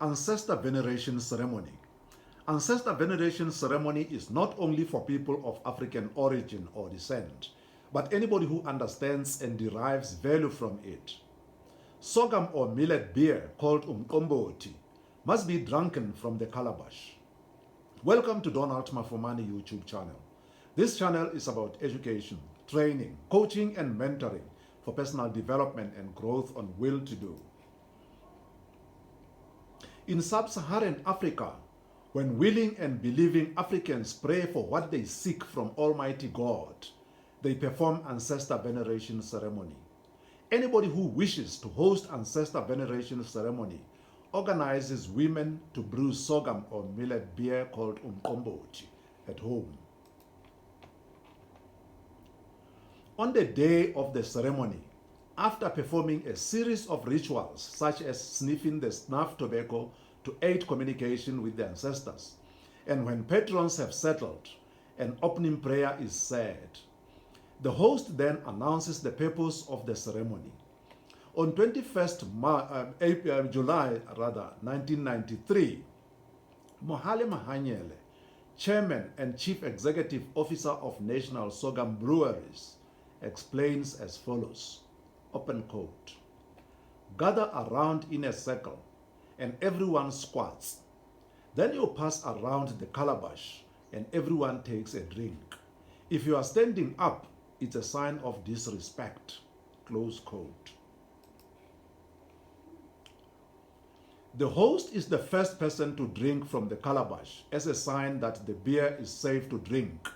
Ancestor Veneration Ceremony. Ancestor Veneration Ceremony is not only for people of African origin or descent, but anybody who understands and derives value from it. Sorghum or millet beer called umqombothi must be drunken from the calabash. Welcome to Donald Mafumani YouTube channel. This channel is about education, training, coaching and mentoring for personal development and growth on will to do. In sub-Saharan Africa, when willing and believing Africans pray for what they seek from Almighty God, they perform Ancestor Veneration Ceremony. Anybody who wishes to host Ancestor Veneration Ceremony organizes women to brew sorghum or millet beer called umqombothi at home. On the day of the ceremony, after performing a series of rituals such as sniffing the snuff tobacco to aid communication with the ancestors, and when patrons have settled, an opening prayer is said. The host then announces the purpose of the ceremony. On 21st July 1993, Mohale Mahanyele, Chairman and Chief Executive Officer of National Sorghum Breweries, explains as follows, open quote, "Gather around in a circle and everyone squats. Then you pass around the calabash and everyone takes a drink. If you are standing up, it's a sign of disrespect," close quote. The host is the first person to drink from the calabash as a sign that the beer is safe to drink.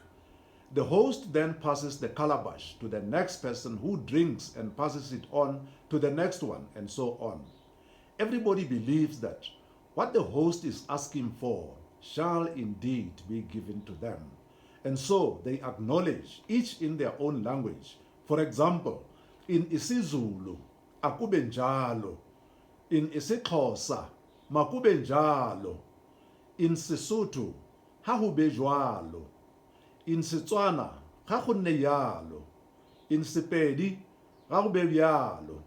The host then passes the calabash to the next person who drinks and passes it on to the next one, and so on. Everybody believes that what the host is asking for shall indeed be given to them. And so they acknowledge, each in their own language. For example, in isiZulu, akube njalo. In isiXhosa, makube njalo. In Sesotho, hahube jwalo. In Setswana, ga go nne yalo. In Sepedi, ga go be bjalo.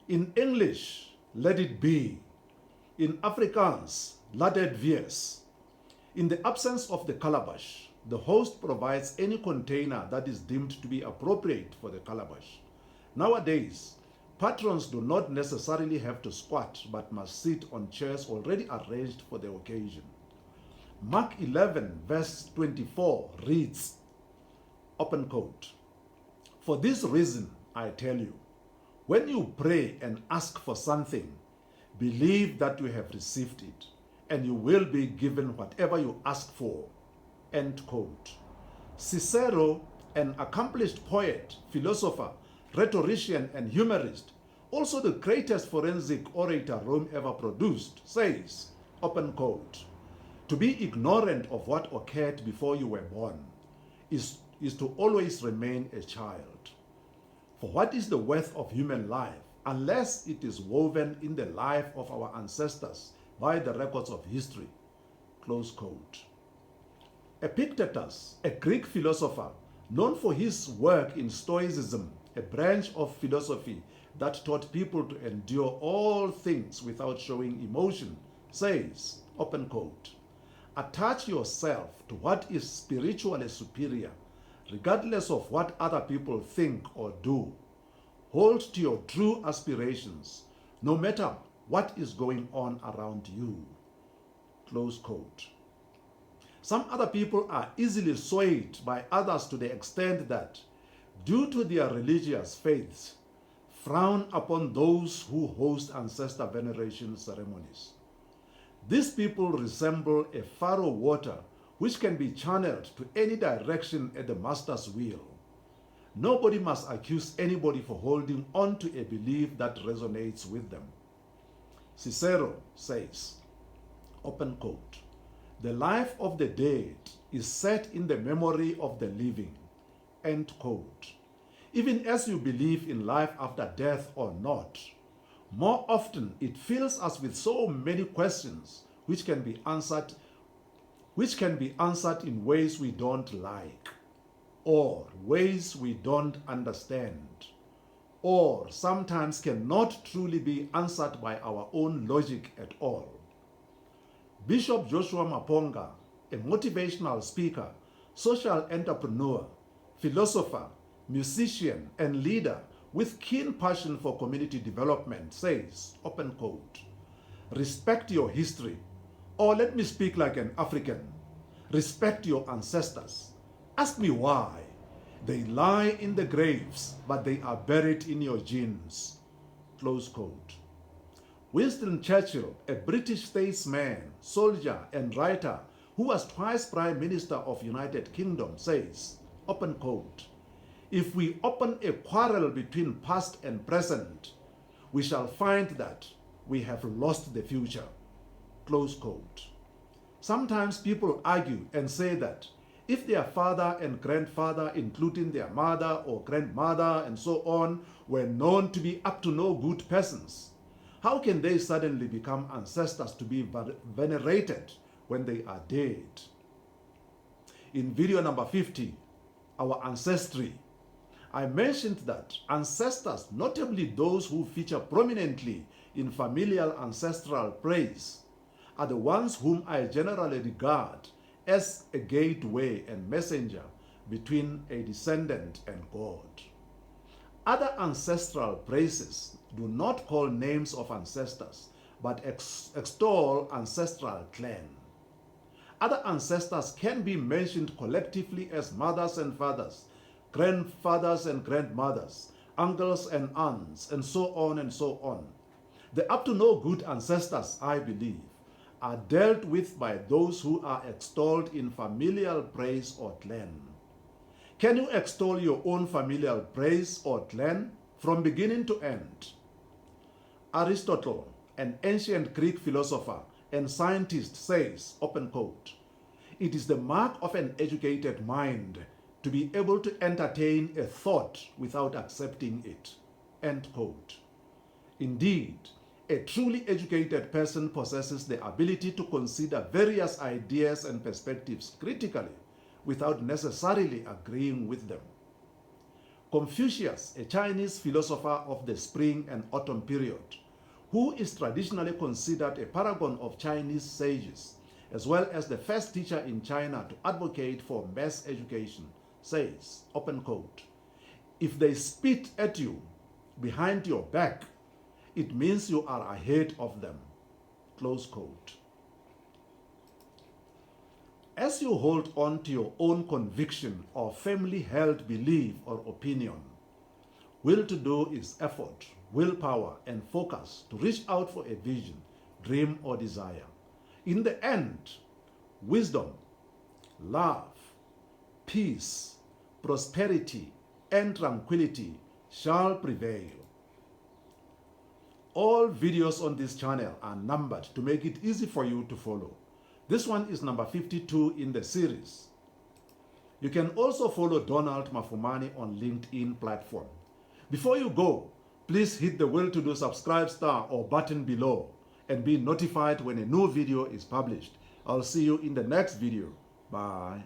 In English, let it be. In Afrikaans, laat dit wees. In the absence of the calabash, the host provides any container that is deemed to be appropriate for the calabash. Nowadays, patrons do not necessarily have to squat, but must sit on chairs already arranged for the occasion. Mark 11 verse 24 reads, open quote, "For this reason I tell you, when you pray and ask for something, believe that you have received it, and you will be given whatever you ask for," end quote. Cicero, an accomplished poet, philosopher, rhetorician, and humorist, also the greatest forensic orator Rome ever produced, says, open quote, "To be ignorant of what occurred before you were born is to always remain a child. For what is the worth of human life unless it is woven in the life of our ancestors by the records of history?" Close quote. Epictetus, a Greek philosopher known for his work in Stoicism, a branch of philosophy that taught people to endure all things without showing emotion, says, open quote, "Attach yourself to what is spiritually superior, regardless of what other people think or do. Hold to your true aspirations, no matter what is going on around you." Close quote. Some other people are easily swayed by others to the extent that, due to their religious faiths, frown upon those who host ancestor veneration ceremonies. These people resemble a furrow water which can be channeled to any direction at the master's will. Nobody must accuse anybody for holding on to a belief that resonates with them. Cicero says, open quote, "The life of the dead is set in the memory of the living," end quote. Even as you believe in life after death or not, more often it fills us with so many questions which can be answered in ways we don't like, or ways we don't understand, or sometimes cannot truly be answered by our own logic at all. Bishop Joshua Maponga, a motivational speaker, social entrepreneur, philosopher, musician, and leader with keen passion for community development, says, open quote, respect your history, or let me speak like an African, respect your ancestors. Ask me why. They lie in the graves, but they are buried in your genes, close quote. Winston Churchill, a British statesman, soldier, and writer who was twice Prime Minister of United Kingdom, says, open quote, if we open a quarrel between past and present, we shall find that we have lost the future, close quote. Sometimes people argue and say that if their father and grandfather, including their mother or grandmother and so on, were known to be up to no good persons, how can they suddenly become ancestors to be venerated when they are dead? In video number 50, our ancestry, I mentioned that ancestors, notably those who feature prominently in familial ancestral praise, are the ones whom I generally regard as a gateway and messenger between a descendant and God. Other ancestral praises do not call names of ancestors, but extol ancestral clan. Other ancestors can be mentioned collectively as mothers and fathers, grandfathers and grandmothers, uncles and aunts, and so on and so on. The up to no good ancestors, I believe, are dealt with by those who are extolled in familial praise or clan. Can you extol your own familial praise or clan from beginning to end? Aristotle, an ancient Greek philosopher and scientist, says, open quote, it is the mark of an educated mind to be able to entertain a thought without accepting it, end quote. Indeed, a truly educated person possesses the ability to consider various ideas and perspectives critically without necessarily agreeing with them. Confucius, a Chinese philosopher of the spring and autumn period, who is traditionally considered a paragon of Chinese sages, as well as the first teacher in China to advocate for mass education, says, open quote, if they spit at you behind your back, it means you are ahead of them, close quote. As you hold on to your own conviction or family-held belief or opinion, will to do is effort, willpower, and focus to reach out for a vision, dream, or desire. In the end, wisdom, love, peace, prosperity, and tranquility shall prevail. All videos on this channel are numbered to make it easy for you to follow. This one is number 52 in the series. You can also follow Donald Mafumani on LinkedIn platform. Before you go, please hit the will to do subscribe star or button below and be notified when a new video is published. I'll see you in the next video. Bye.